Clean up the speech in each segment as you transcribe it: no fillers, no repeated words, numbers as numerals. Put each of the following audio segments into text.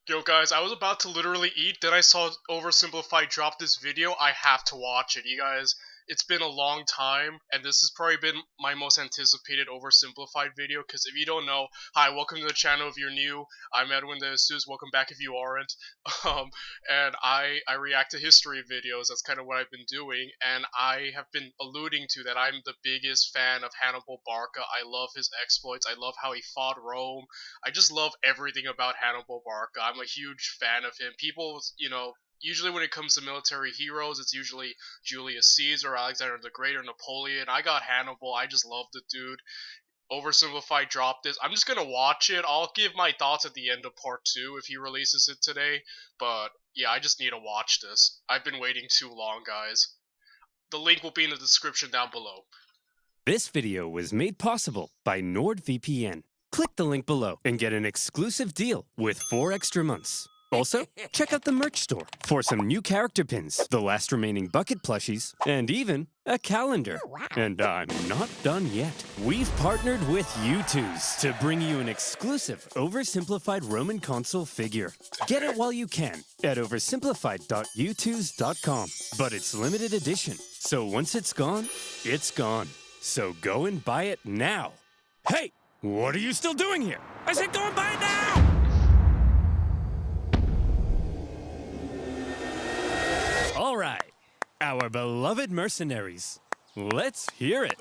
Yo guys, I was about to literally eat, then I saw Oversimplified drop this video. I have to watch it. You guys, it's been a long time, and this has probably been my most anticipated Oversimplified video, because if you don't know, hi, welcome to the channel if you're new. I'm Edwin the Asus, welcome back if you aren't. Um, and I react to history videos, that's kind of what I've been doing, and I have been alluding to that I'm the biggest fan of Hannibal Barca. I love his exploits, I love how he fought Rome, I just love everything about Hannibal Barca. I'm a huge fan of him. People, usually when it comes to military heroes, it's usually Julius Caesar, Alexander the Great, or Napoleon. I got Hannibal. I just love the dude. Oversimplified dropped this. I'm just gonna watch it. I'll give my thoughts at the end of part 2 if he releases it today. But yeah, I just need to watch this. I've been waiting too long, guys. The link will be in the description down below. This video was made possible by NordVPN. Click the link below and get an exclusive deal with 4 extra months. Also, check out the merch store for some new character pins, the last remaining bucket plushies, and even a calendar. And I'm not done yet. We've partnered with U2s to bring you an exclusive Oversimplified Roman consul figure. Get it while you can at oversimplified.u2s.com. But it's limited edition, so once it's gone, it's gone. So go and buy it now. Hey, what are you still doing here? I said go and buy it now! All right, our beloved mercenaries. Let's hear it.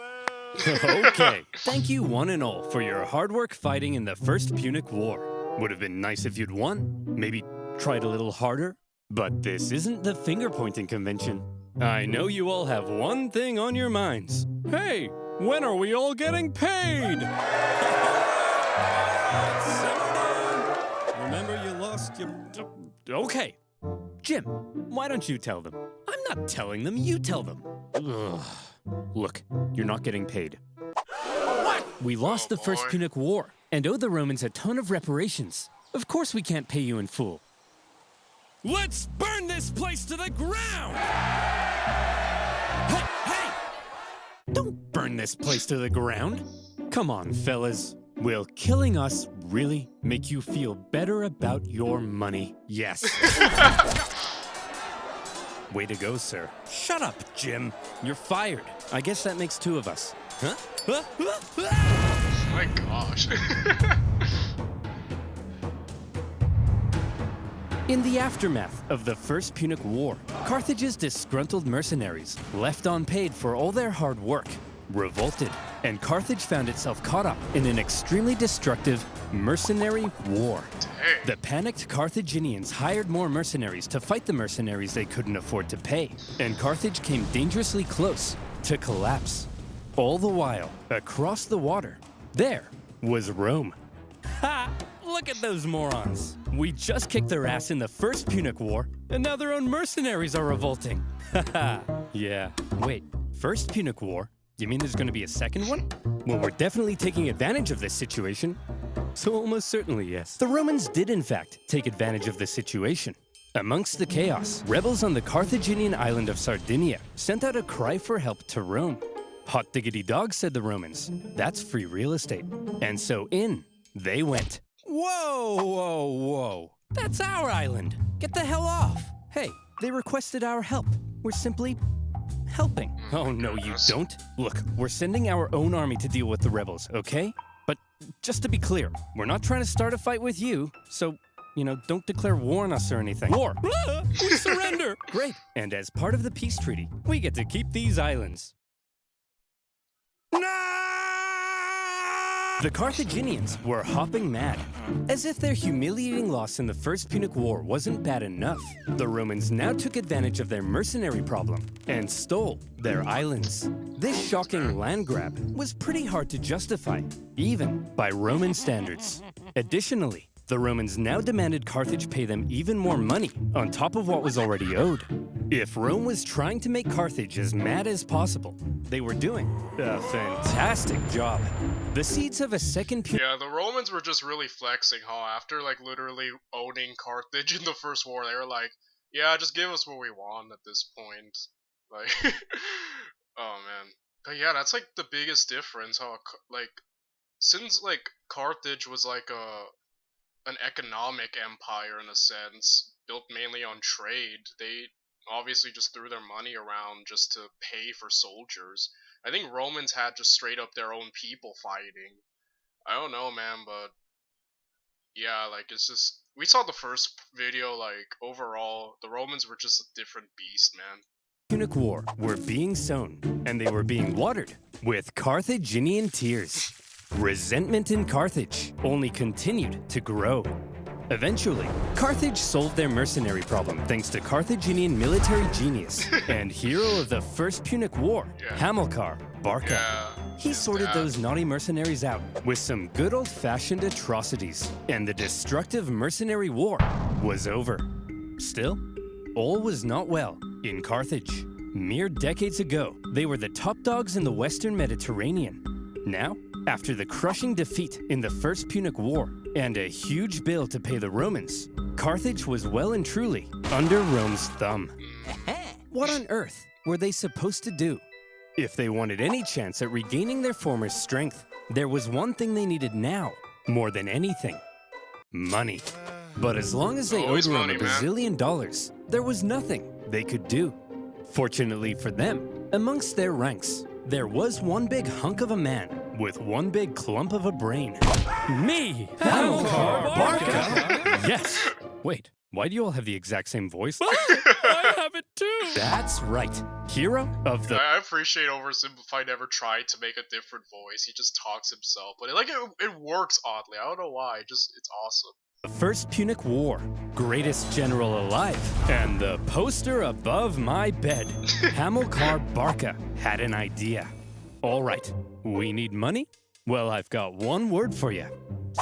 Okay, thank you one and all for your hard work fighting in the First Punic War. Would have been nice if you'd won, maybe tried a little harder, but this isn't the finger-pointing convention. I know you all have one thing on your minds. Hey, when are we all getting paid? Simmer down. Remember you lost your... Okay. Jim, why don't you tell them? I'm not telling them, you tell them. Ugh. Look, you're not getting paid. What? We lost the First Punic War and owe the Romans a ton of reparations. Of course we can't pay you in full. Let's burn this place to the ground! Hey, hey! Don't burn this place to the ground. Come on, fellas. Will killing us really make you feel better about your money? Yes. Way to go, sir. Shut up, Jim. You're fired. I guess that makes 2 of us. Huh? My gosh. In the aftermath of the First Punic War, Carthage's disgruntled mercenaries, left unpaid for all their hard work, revolted, and Carthage found itself caught up in an extremely destructive mercenary war. Dang. The panicked Carthaginians hired more mercenaries to fight the mercenaries they couldn't afford to pay, and Carthage came dangerously close to collapse. All the while, across the water, there was Rome. Ha! Look at those morons. We just kicked their ass in the First Punic War, and now their own mercenaries are revolting. Haha. Yeah. Wait, First Punic War? You mean there's gonna be a second one? Well, we're definitely taking advantage of this situation. So almost certainly, yes. The Romans did, in fact, take advantage of the situation. Amongst the chaos, rebels on the Carthaginian island of Sardinia sent out a cry for help to Rome. Hot diggity dog, said the Romans. That's free real estate. And so in they went. Whoa, whoa, whoa. That's our island. Get the hell off. Hey, they requested our help. We're simply helping. Oh, no, you don't. Look, we're sending our own army to deal with the rebels, okay? But just to be clear, we're not trying to start a fight with you, so, don't declare war on us or anything. War! We surrender! Great. And as part of the peace treaty, we get to keep these islands. No! The Carthaginians were hopping mad. As if their humiliating loss in the First Punic War wasn't bad enough, the Romans now took advantage of their mercenary problem and stole their islands. This shocking land grab was pretty hard to justify, even by Roman standards. Additionally, the Romans now demanded Carthage pay them even more money on top of what was already owed. If Rome was trying to make Carthage as mad as possible, they were doing a fantastic job. The seeds of a second Yeah, the Romans were just really flexing, huh? After, literally owning Carthage in the First War, they were like, yeah, just give us what we want at this point. Like, oh, man. But yeah, that's, the biggest difference, how, since, Carthage was, an economic empire in a sense, built mainly on trade. They obviously just threw their money around just to pay for soldiers. I think Romans had just straight up their own people fighting. I don't know, man, but yeah, like it's just we saw the first video, like overall the Romans were just a different beast, man. Punic War were being sown, and they were being watered with Carthaginian tears. Resentment in Carthage only continued to grow. Eventually, Carthage solved their mercenary problem thanks to Carthaginian military genius and hero of the First Punic War, Hamilcar Barca. He sorted those naughty mercenaries out with some good old-fashioned atrocities, and the destructive mercenary war was over. Still, all was not well in Carthage. Mere decades ago, they were the top dogs in the Western Mediterranean. Now, after the crushing defeat in the First Punic War and a huge bill to pay the Romans, Carthage was well and truly under Rome's thumb. What on earth were they supposed to do? If they wanted any chance at regaining their former strength, there was one thing they needed now, more than anything: money. But as long as they owed Rome a bazillion dollars, there was nothing they could do. Fortunately for them, amongst their ranks, there was one big hunk of a man with one big clump of a brain. Me, Hamilcar Barca! Yes! Wait, why do you all have the exact same voice? I have it too! That's right. Hero of the... I appreciate OverSimplified never tried to make a different voice. He just talks himself. But it works oddly. I don't know why. It's awesome. The First Punic War, greatest general alive, and the poster above my bed. Hamilcar Barca had an idea. All right, we need money? Well, I've got one word for you: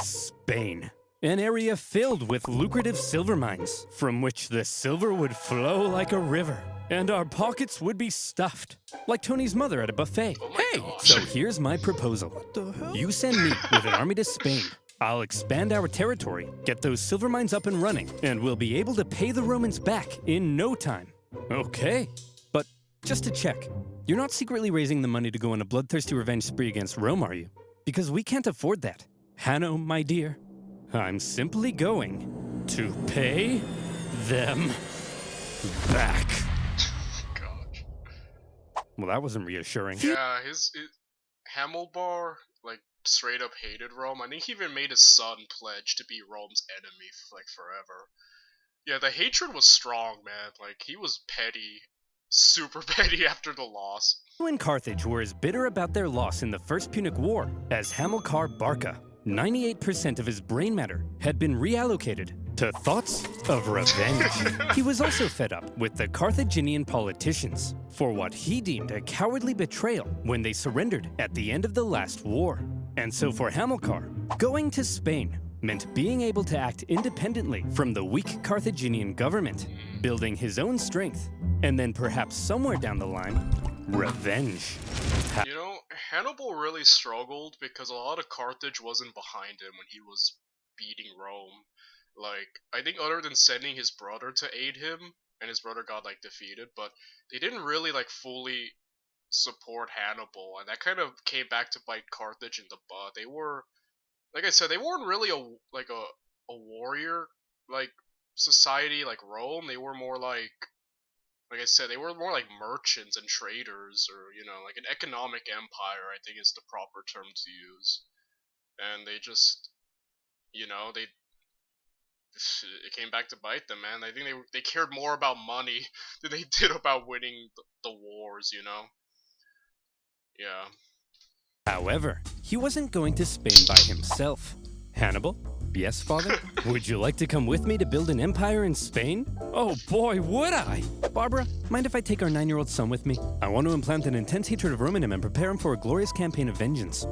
Spain. An area filled with lucrative silver mines, from which the silver would flow like a river, and our pockets would be stuffed, like Tony's mother at a buffet. Hey! So here's my proposal. What the hell? You send me with an army to Spain. I'll expand our territory, get those silver mines up and running, and we'll be able to pay the Romans back in no time. Okay. But just to check, you're not secretly raising the money to go on a bloodthirsty revenge spree against Rome, are you? Because we can't afford that. Hanno, my dear, I'm simply going to pay them back. Gosh. Well, that wasn't reassuring. Yeah, his Hamilcar, like, straight up hated Rome. I think he even made his son pledge to be Rome's enemy like forever. Yeah, the hatred was strong, man. Like, he was petty, super petty after the loss. In Carthage were as bitter about their loss in the First Punic War as Hamilcar Barca. 98% of his brain matter had been reallocated to thoughts of revenge. He was also fed up with the Carthaginian politicians for what he deemed a cowardly betrayal when they surrendered at the end of the last war. And so for Hamilcar, going to Spain meant being able to act independently from the weak Carthaginian government, building his own strength, and then perhaps somewhere down the line, revenge. You know, Hannibal really struggled because a lot of Carthage wasn't behind him when he was beating Rome. Like, I think other than sending his brother to aid him, and his brother got, like, defeated, but they didn't really, like, fully support Hannibal, and that kind of came back to bite Carthage in the butt. They were, like I said, they weren't really a warrior, like, society like Rome. They were more like I said, they were more like merchants and traders, or, you know, like an economic empire, I think is the proper term to use. And they just, you know, it came back to bite them, man. I think they cared more about money than they did about winning the wars, you know? Yeah. However, he wasn't going to Spain by himself. Hannibal? Yes, father? Would you like to come with me to build an empire in Spain? Oh boy, would I! Barbara, mind if I take our 9-year-old son with me? I want to implant an intense hatred of Rome in him and prepare him for a glorious campaign of vengeance.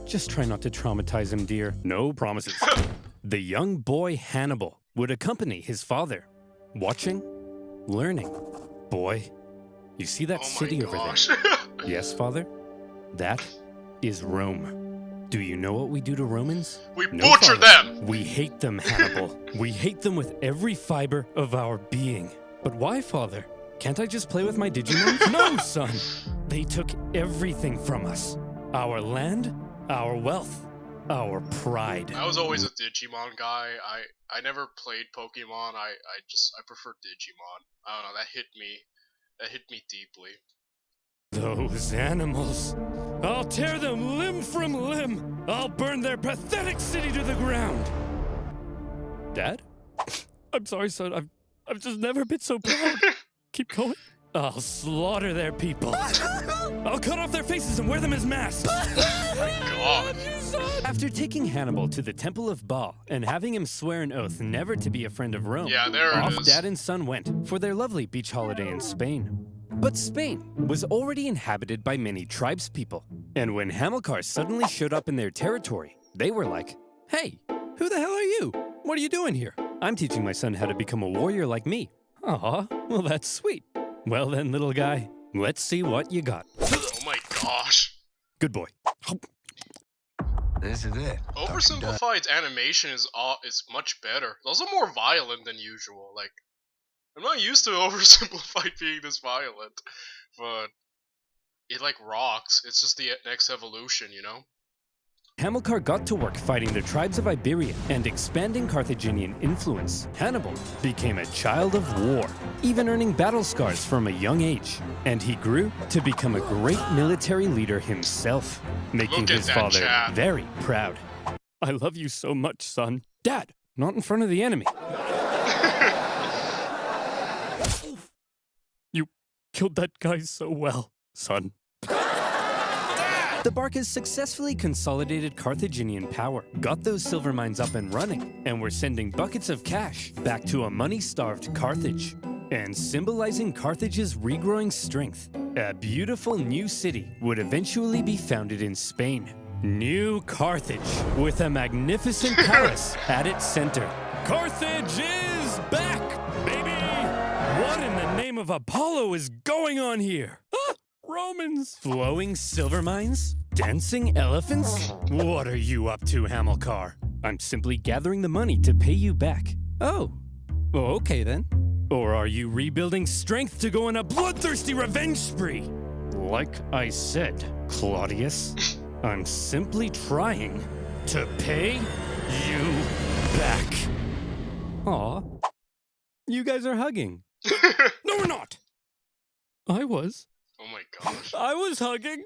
Just try not to traumatize him, dear. No promises. The young boy Hannibal would accompany his father, watching, learning. Boy, you see that city over there? Yes, father? That is Rome. Do you know what we do to Romans? We butcher them! We hate them, Hannibal. We hate them with every fiber of our being. But why, father? Can't I just play with my Digimon? No, son! They took everything from us. Our land, our wealth, our pride. I was always a Digimon guy. I never played Pokemon. I prefer Digimon. I don't know, that hit me deeply. Those animals. I'll tear them limb from limb. I'll burn their pathetic city to the ground. Dad? I'm sorry, son. I've just never been so proud. Keep going. I'll slaughter their people. I'll cut off their faces and wear them as masks. God. After taking Hannibal to the Temple of Baal and having him swear an oath never to be a friend of Rome, Yeah, there it off is. Dad and son went for their lovely beach holiday in Spain. But Spain was already inhabited by many tribespeople, and when Hamilcar suddenly showed up in their territory, they were like, "Hey, who the hell are you? What are you doing here? I'm teaching my son how to become a warrior like me." Aw, well that's sweet. Well then, little guy, let's see what you got. Oh my gosh. Good boy. This is it. Oversimplified's animation is much better. It's also more violent than usual. Like, I'm not used to Oversimplified being this violent, but it like rocks. It's just the next evolution, you know? Hamilcar got to work fighting the tribes of Iberia and expanding Carthaginian influence. Hannibal became a child of war, even earning battle scars from a young age. And he grew to become a great military leader himself, making Look at his that father chat. very proud. I love you so much, son. Dad, not in front of the enemy. You killed that guy so well, son. The Barcas successfully consolidated Carthaginian power, got those silver mines up and running, and were sending buckets of cash back to a money-starved Carthage. And symbolizing Carthage's regrowing strength, a beautiful new city would eventually be founded in Spain. New Carthage, with a magnificent palace at its center. Carthage is back, baby! What in the name of Apollo is going on here? Ah, Romans! Flowing silver mines? Dancing elephants? What are you up to, Hamilcar? I'm simply gathering the money to pay you back. Oh, okay then. Or are you rebuilding strength to go on a bloodthirsty revenge spree? Like I said, Claudius, I'm simply trying to pay you back. Aw, you guys are hugging. No, we're not. I was. Oh my gosh. I was hugging.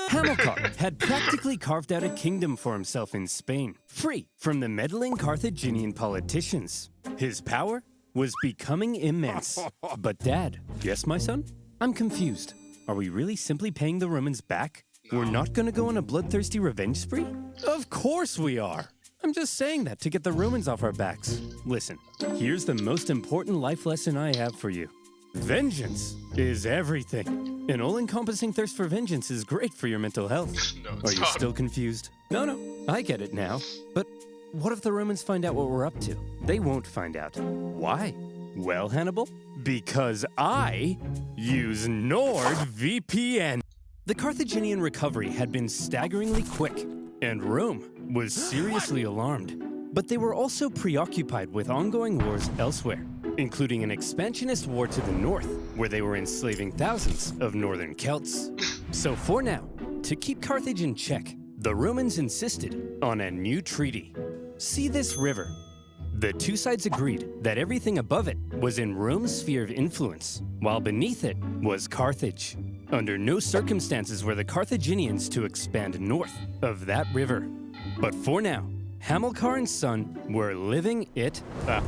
Hamilcar had practically carved out a kingdom for himself in Spain, free from the meddling Carthaginian politicians. His power was becoming immense. But Dad, yes, my son? I'm confused. Are we really simply paying the Romans back? We're not gonna go on a bloodthirsty revenge spree? Of course we are. I'm just saying that to get the Romans off our backs. Listen, here's the most important life lesson I have for you. Vengeance is everything. An all-encompassing thirst for vengeance is great for your mental health. No, Are it's you not. still confused? No, I get it now. But what if the Romans find out what we're up to? They won't find out. Why? Well, Hannibal, because I use NordVPN. The Carthaginian recovery had been staggeringly quick, and Rome was seriously alarmed. But they were also preoccupied with ongoing wars elsewhere, including an expansionist war to the north, where they were enslaving thousands of northern Celts. So for now, to keep Carthage in check, the Romans insisted on a new treaty. See this river? The two sides agreed that everything above it was in Rome's sphere of influence, while beneath it was Carthage. Under no circumstances were the Carthaginians to expand north of that river. But for now, Hamilcar and son were living it up.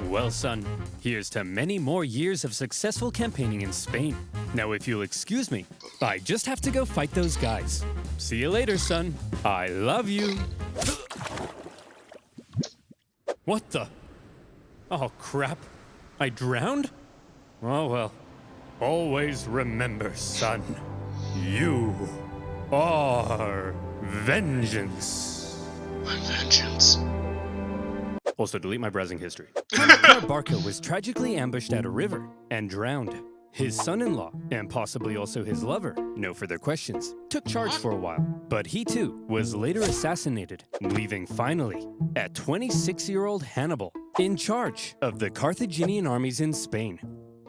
Well, son, here's to many more years of successful campaigning in Spain. Now, if you'll excuse me, I just have to go fight those guys. See you later, son. I love you. What the? Oh, crap. I drowned? Oh, well. Always remember, son. You are vengeance. My vengeance. Also, delete my browsing history. Hamilcar Barca was tragically ambushed at a river and drowned. His son-in-law, and possibly also his lover, no further questions, took charge for a while. But he too was later assassinated, leaving finally a 26-year-old Hannibal in charge of the Carthaginian armies in Spain.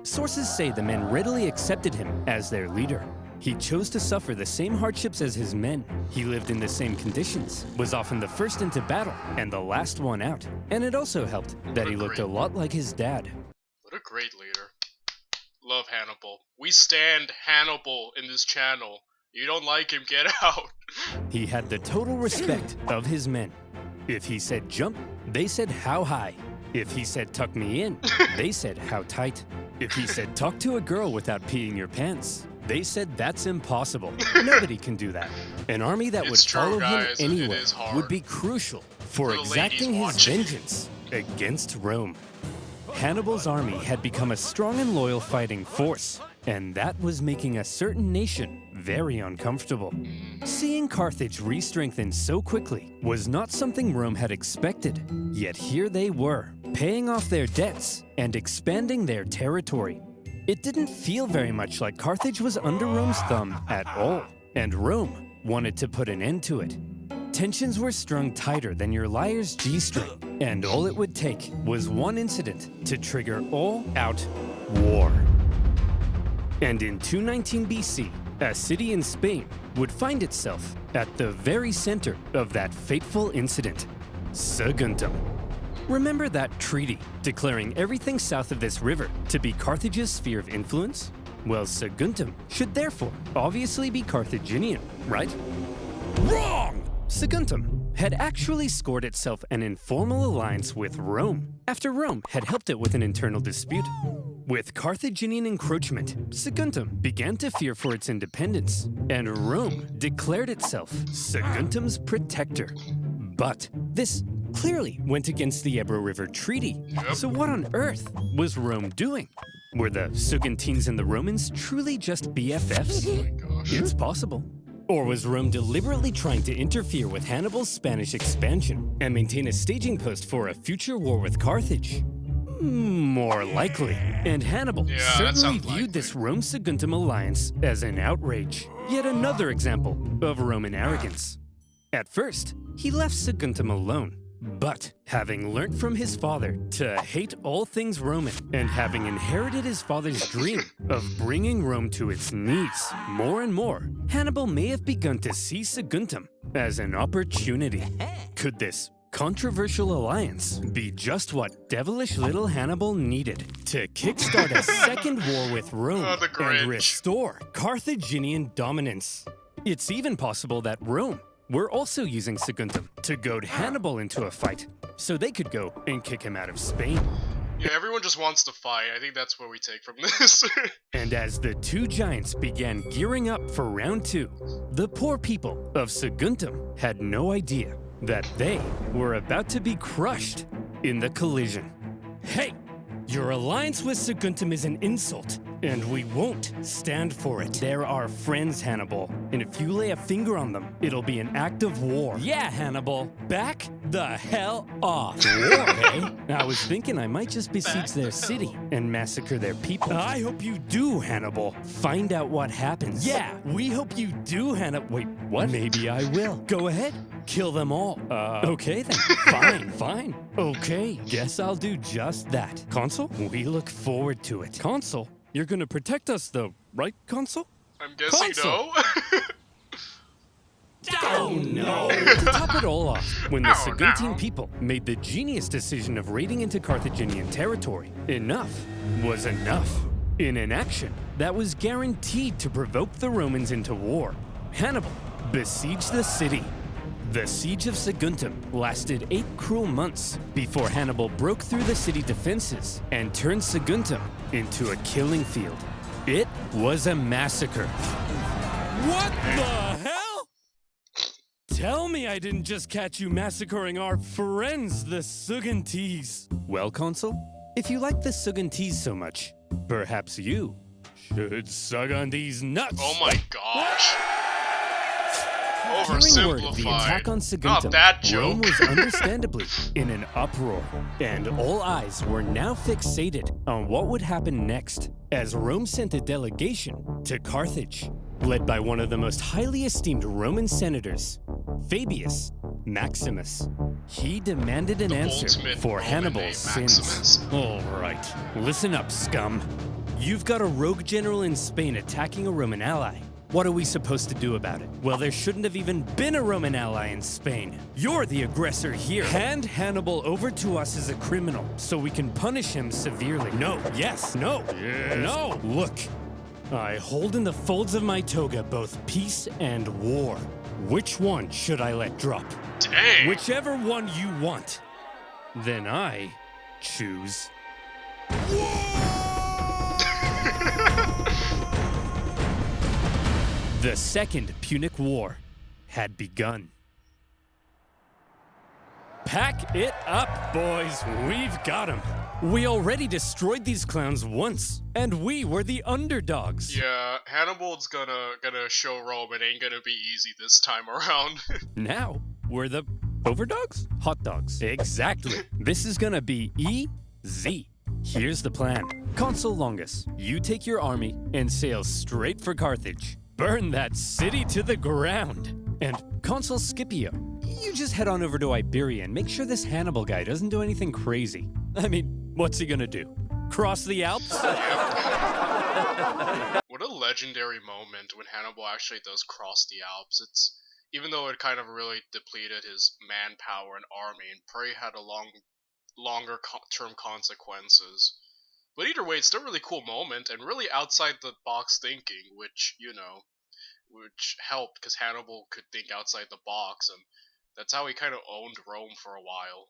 Sources say the men readily accepted him as their leader. He chose to suffer the same hardships as his men. He lived in the same conditions, was often the first into battle and the last one out. And it also helped that he looked a lot like his dad. What a great leader. Love Hannibal. We stand Hannibal in this channel. You don't like him, get out. He had the total respect of his men. If he said jump, they said how high. If he said tuck me in, they said how tight. If he said talk to a girl without peeing your pants, they said that's impossible. Nobody can do that. An army that would follow him anywhere would be crucial for exacting his vengeance against Rome. Hannibal's army had become a strong and loyal fighting force, and that was making a certain nation very uncomfortable. Seeing Carthage re-strengthen so quickly was not something Rome had expected, yet here they were, paying off their debts and expanding their territory. It didn't feel very much like Carthage was under Rome's thumb at all, and Rome wanted to put an end to it. Tensions were strung tighter than your liar's G-string, and all it would take was one incident to trigger all-out war. And in 219 BC, a city in Spain would find itself at the very center of that fateful incident, Saguntum. Remember that treaty declaring everything south of this river to be Carthage's sphere of influence? Well, Saguntum should therefore obviously be Carthaginian, right? Wrong! Saguntum had actually scored itself an informal alliance with Rome after Rome had helped it with an internal dispute. With Carthaginian encroachment, Saguntum began to fear for its independence, and Rome declared itself Saguntum's protector. But this clearly went against the Ebro River Treaty. So what on earth was Rome doing? Were the Saguntines and the Romans truly just BFFs? Oh my gosh. It's possible. Or was Rome deliberately trying to interfere with Hannibal's Spanish expansion and maintain a staging post for a future war with Carthage? More likely. And Hannibal certainly viewed this Rome-Saguntum alliance as an outrage. Yet another example of Roman arrogance. At first, he left Saguntum alone. But having learnt from his father to hate all things Roman, and having inherited his father's dream of bringing Rome to its knees more and more, Hannibal may have begun to see Saguntum as an opportunity. Could this controversial alliance be just what devilish little Hannibal needed to kickstart a second war with Rome and restore Carthaginian dominance? It's even possible that Rome were also using Saguntum to goad Hannibal into a fight, so they could go and kick him out of Spain. Yeah, everyone just wants to fight. I think that's what we take from this. And as the two giants began gearing up for round two, the poor people of Saguntum had no idea that they were about to be crushed in the collision. Hey! Your alliance with Saguntum is an insult, and we won't stand for it. They're our friends, Hannibal, and if you lay a finger on them, it'll be an act of war. Yeah, Hannibal, back the hell off. War, eh? I was thinking I might just besiege their city and massacre their people. I hope you do, Hannibal. Find out what happens. Yeah, we hope you do, Hannibal. Wait, what? Maybe I will. Go ahead. Kill them all. Okay then. Fine. Okay, guess I'll do just that. Consul, we look forward to it. Consul, you're gonna protect us though, right, Consul? I'm guessing Consul. no. Oh no! To top it all off, when the Saguntine people made the genius decision of raiding into Carthaginian territory, enough was enough. In an action that was guaranteed to provoke the Romans into war, Hannibal besieged the city. The Siege of Saguntum lasted 8 cruel months before Hannibal broke through the city defenses and turned Saguntum into a killing field. It was a massacre. What the hell? Tell me I didn't just catch you massacring our friends, the Saguntines. Well, Consul, if you like the Saguntines so much, perhaps you should sug on these nuts. Oh my gosh. Hearing word of the attack on Saguntum, Rome was understandably in an uproar, and all eyes were now fixated on what would happen next, as Rome sent a delegation to Carthage, led by one of the most highly esteemed Roman senators, Fabius Maximus. He demanded an answer for Hannibal's sins. All right, listen up, scum. You've got a rogue general in Spain attacking a Roman ally, What are we supposed to do about it? Well, there shouldn't have even been a Roman ally in Spain. You're the aggressor here. Hand Hannibal over to us as a criminal so we can punish him severely. No, yes, no, yes. No. Look, I hold in the folds of my toga both peace and war. Which one should I let drop? Dang. Whichever one you want. Then I choose. The Second Punic War had begun. Pack it up, boys. We've got them. We already destroyed these clowns once, and we were the underdogs. Yeah, Hannibal's gonna show Rome it ain't gonna be easy this time around. Now, we're the overdogs? Hot dogs. Exactly. This is gonna be easy. Here's the plan. Consul Longus, you take your army and sail straight for Carthage. Burn that city to the ground. And Consul Scipio, you just head on over to Iberia and make sure this Hannibal guy doesn't do anything crazy. I mean, what's he gonna do? Cross the Alps? What a legendary moment when Hannibal actually does cross the Alps. It's, even though it kind of really depleted his manpower and army and probably had a longer term consequences. But either way, it's still a really cool moment and really outside the box thinking, which, you know, which helped because Hannibal could think outside the box, and that's how he kind of owned Rome for a while.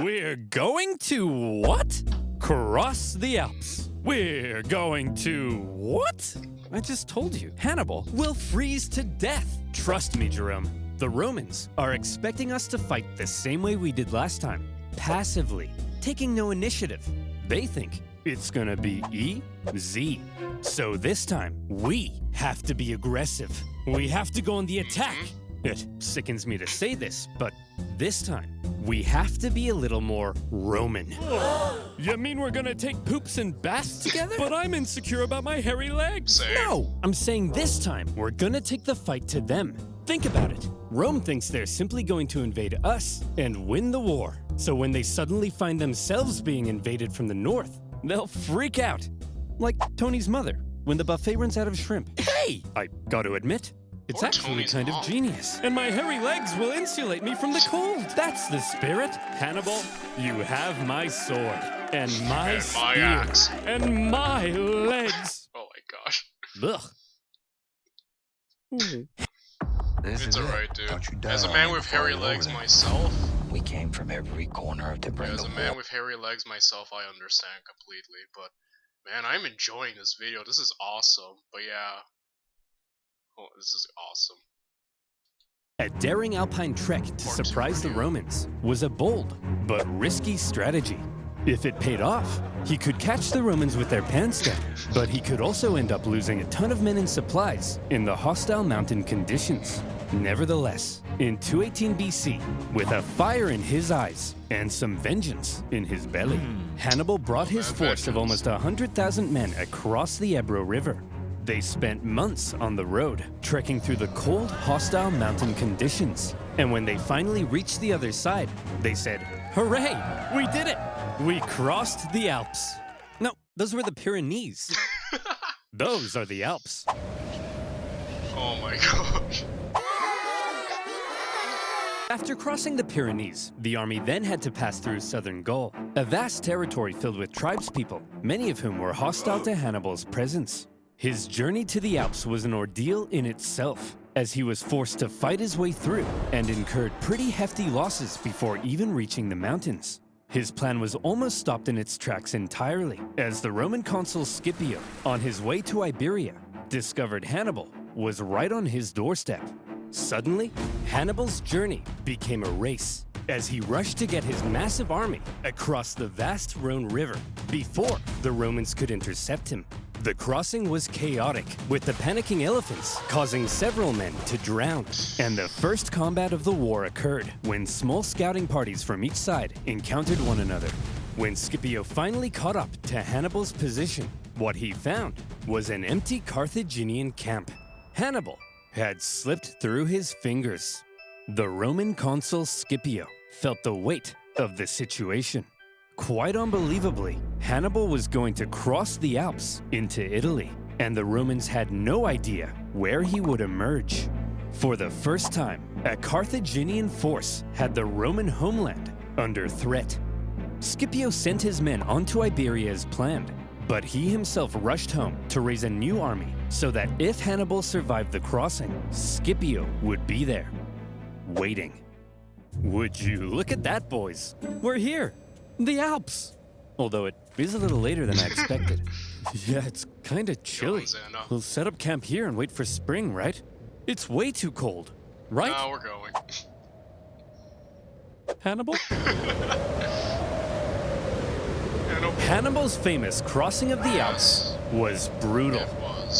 We're going to what? Cross the Alps. We're going to what? I just told you, Hannibal will freeze to death. Trust me, Jerome. The Romans are expecting us to fight the same way we did last time, passively, taking no initiative. They think it's gonna be easy. So this time, we have to be aggressive. We have to go on the attack. It sickens me to say this, but this time, we have to be a little more Roman. You mean we're gonna take poops and baths together? But I'm insecure about my hairy legs. Same. No, I'm saying this time, we're gonna take the fight to them. Think about it. Rome thinks they're simply going to invade us and win the war. So when they suddenly find themselves being invaded from the north, they'll freak out. Like Tony's mother, when the buffet runs out of shrimp. Hey! I gotta admit, it's Or actually Tony's kind mom. of genius. And my hairy legs will insulate me from the cold. That's the spirit. Hannibal, you have my sword. And my And spear. my axe. And my legs. Oh my gosh. Ugh. This It's is it. alright, dude. Don't you die As a on man me with before hairy you're over legs there. myself, We came from every corner to bring as the a man war. with hairy legs myself, I understand completely, but man, I'm enjoying this video. This is awesome. But yeah. Oh, this is awesome. A daring alpine trek to surprise the Romans was a bold but risky strategy. If it paid off, he could catch the Romans with their pants down, but he could also end up losing a ton of men and supplies in the hostile mountain conditions. Nevertheless, in 218 BC, with a fire in his eyes and some vengeance in his belly, Hannibal brought his force of almost 100,000 men across the Ebro River. They spent months on the road, trekking through the cold, hostile mountain conditions. And when they finally reached the other side, they said, "Hooray! We did it! We crossed the Alps." No, those were the Pyrenees. Those are the Alps. Oh my gosh. After crossing the Pyrenees, the army then had to pass through southern Gaul, a vast territory filled with tribespeople, many of whom were hostile to Hannibal's presence. His journey to the Alps was an ordeal in itself, as he was forced to fight his way through and incurred pretty hefty losses before even reaching the mountains. His plan was almost stopped in its tracks entirely, as the Roman consul Scipio, on his way to Iberia, discovered Hannibal was right on his doorstep. Suddenly, Hannibal's journey became a race, as he rushed to get his massive army across the vast Rhone River before the Romans could intercept him. The crossing was chaotic, with the panicking elephants causing several men to drown. And the first combat of the war occurred when small scouting parties from each side encountered one another. When Scipio finally caught up to Hannibal's position, what he found was an empty Carthaginian camp. Hannibal had slipped through his fingers. The Roman consul Scipio felt the weight of the situation. Quite unbelievably, Hannibal was going to cross the Alps into Italy. and the Romans had no idea where he would emerge. For the first time, a Carthaginian force had the Roman homeland under threat. Scipio sent his men onto Iberia as planned, but he himself rushed home to raise a new army so that if Hannibal survived the crossing, Scipio would be there, waiting. Would you look at that, boys? We're here, the Alps. Although it is a little later than I expected. Yeah, it's kinda chilly. We'll set up camp here and wait for spring, right? It's way too cold, right? No, we're going. Hannibal? Hannibal's famous crossing of the Alps was brutal.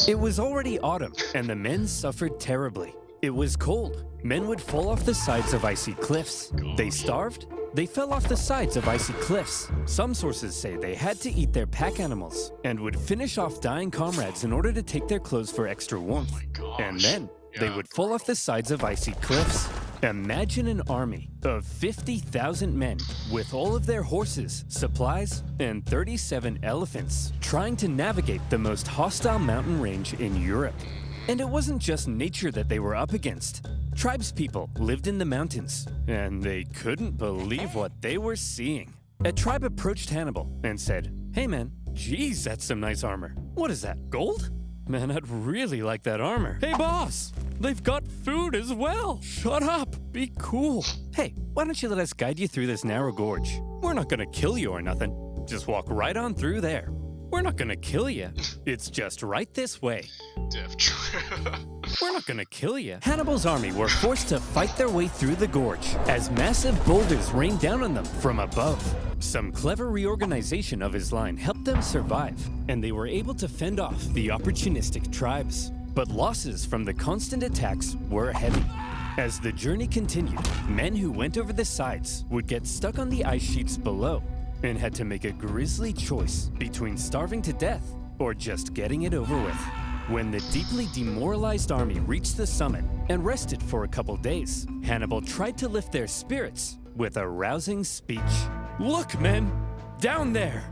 It was already autumn, and the men suffered terribly. It was cold. Men would fall off the sides of icy cliffs. They starved. They fell off the sides of icy cliffs. Some sources say they had to eat their pack animals and would finish off dying comrades in order to take their clothes for extra warmth. And then they would fall off the sides of icy cliffs. Imagine an army of 50,000 men with all of their horses, supplies, and 37 elephants trying to navigate the most hostile mountain range in Europe. And it wasn't just nature that they were up against. Tribespeople lived in the mountains, and they couldn't believe what they were seeing. A tribe approached Hannibal and said, "Hey man, geez, that's some nice armor. What is that, gold? Man, I'd really like that armor. Hey boss, they've got food as well. Shut up, be cool. Hey, why don't you let us guide you through this narrow gorge? We're not gonna kill you or nothing. Just walk right on through there. We're not gonna kill you. It's just right this way." We're not gonna kill you. Hannibal's army were forced to fight their way through the gorge as massive boulders rained down on them from above. Some clever reorganization of his line helped them survive, and they were able to fend off the opportunistic tribes. But losses from the constant attacks were heavy. As the journey continued, men who went over the sides would get stuck on the ice sheets below and had to make a grisly choice between starving to death or just getting it over with. When the deeply demoralized army reached the summit and rested for a couple days, Hannibal tried to lift their spirits with a rousing speech. "Look, men, down there,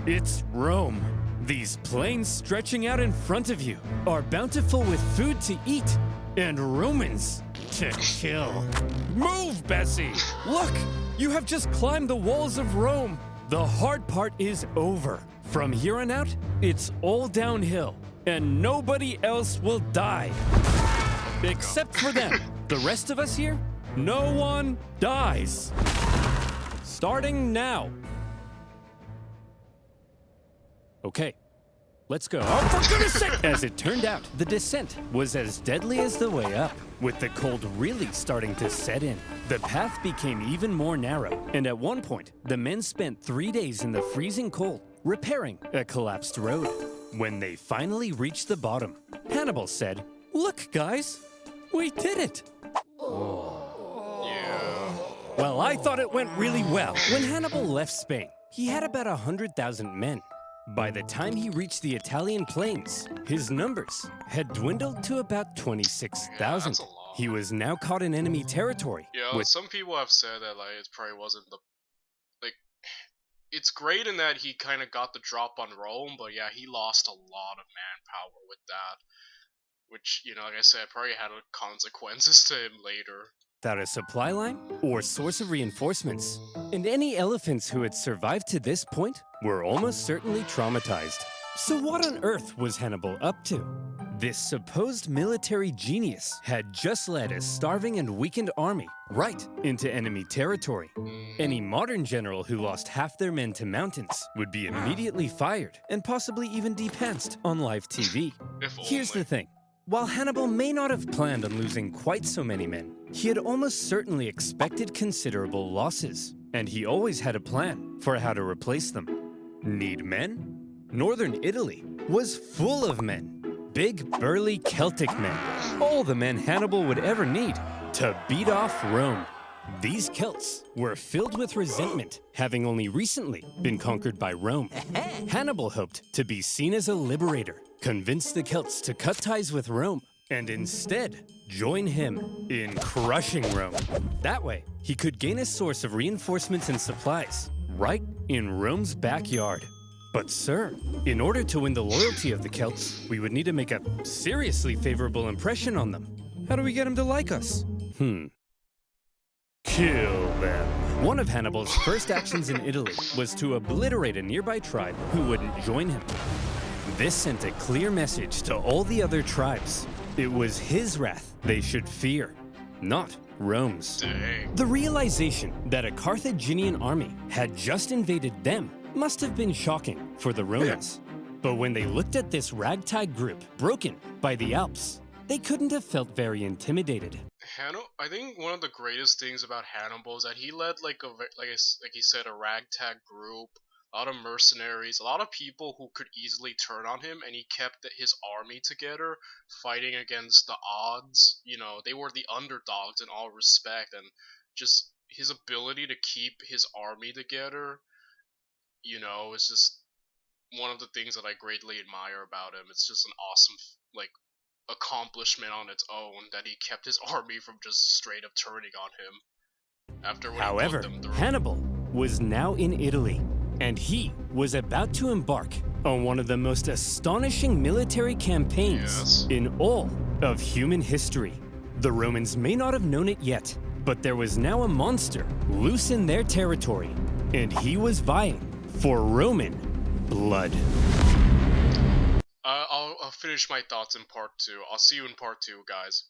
it's Rome. These plains stretching out in front of you are bountiful with food to eat and Romans to kill. Move, Bessie! Look, you have just climbed the walls of Rome. The hard part is over. From here on out, it's all downhill, and nobody else will die. Except for them. The rest of us here, no one dies. Starting now." Okay, let's go. Oh, for goodness sake! As it turned out, the descent was as deadly as the way up, with the cold really starting to set in. The path became even more narrow, and at one point, the men spent 3 days in the freezing cold, repairing a collapsed road. When they finally reached the bottom, Hannibal said, "Look, guys, we did it." Well, I thought it went really well. When Hannibal left Spain, he had about 100,000 men. By the time he reached the Italian plains, his numbers had dwindled to about 26,000. Yeah, that's a lot. He was now caught in enemy territory. Yeah, some people have said that like it probably wasn't the like. It's great in that he kind of got the drop on Rome, but yeah, he lost a lot of manpower with that, which, you know, like I said, probably had consequences to him later. Without a supply line or source of reinforcements. And any elephants who had survived to this point were almost certainly traumatized. So what on earth was Hannibal up to? This supposed military genius had just led a starving and weakened army right into enemy territory. Any modern general who lost half their men to mountains would be immediately fired and possibly even depantsed on live TV. Here's the thing. While Hannibal may not have planned on losing quite so many men, he had almost certainly expected considerable losses, and he always had a plan for how to replace them. Need men? Northern Italy was full of men. Big, burly Celtic men. All the men Hannibal would ever need to beat off Rome. These Celts were filled with resentment, having only recently been conquered by Rome. Hannibal hoped to be seen as a liberator, convince the Celts to cut ties with Rome, and instead join him in crushing Rome. That way, he could gain a source of reinforcements and supplies right in Rome's backyard. But sir, in order to win the loyalty of the Celts, we would need to make a seriously favorable impression on them. How do we get them to like us? Kill them. One of Hannibal's first actions in Italy was to obliterate a nearby tribe who wouldn't join him. This sent a clear message to all the other tribes. It was his wrath they should fear, not Rome's. Dang. The realization that a Carthaginian army had just invaded them must have been shocking for the Romans. But when they looked at this ragtag group broken by the Alps, they couldn't have felt very intimidated. I think one of the greatest things about Hannibal is that he led like he said, a ragtag group, a lot of mercenaries, a lot of people who could easily turn on him, and he kept his army together, fighting against the odds. You know, they were the underdogs in all respect, and just his ability to keep his army together, you know, is just one of the things that I greatly admire about him. It's just an awesome, like, accomplishment on its own that he kept his army from just straight up turning on him after when However, he put them through. Hannibal was now in Italy, and he was about to embark on one of the most astonishing military campaigns in all of human history. The Romans may not have known it yet, but there was now a monster loose in their territory, and he was vying for Roman blood. I'll finish my thoughts in part 2. I'll see you in part 2, guys.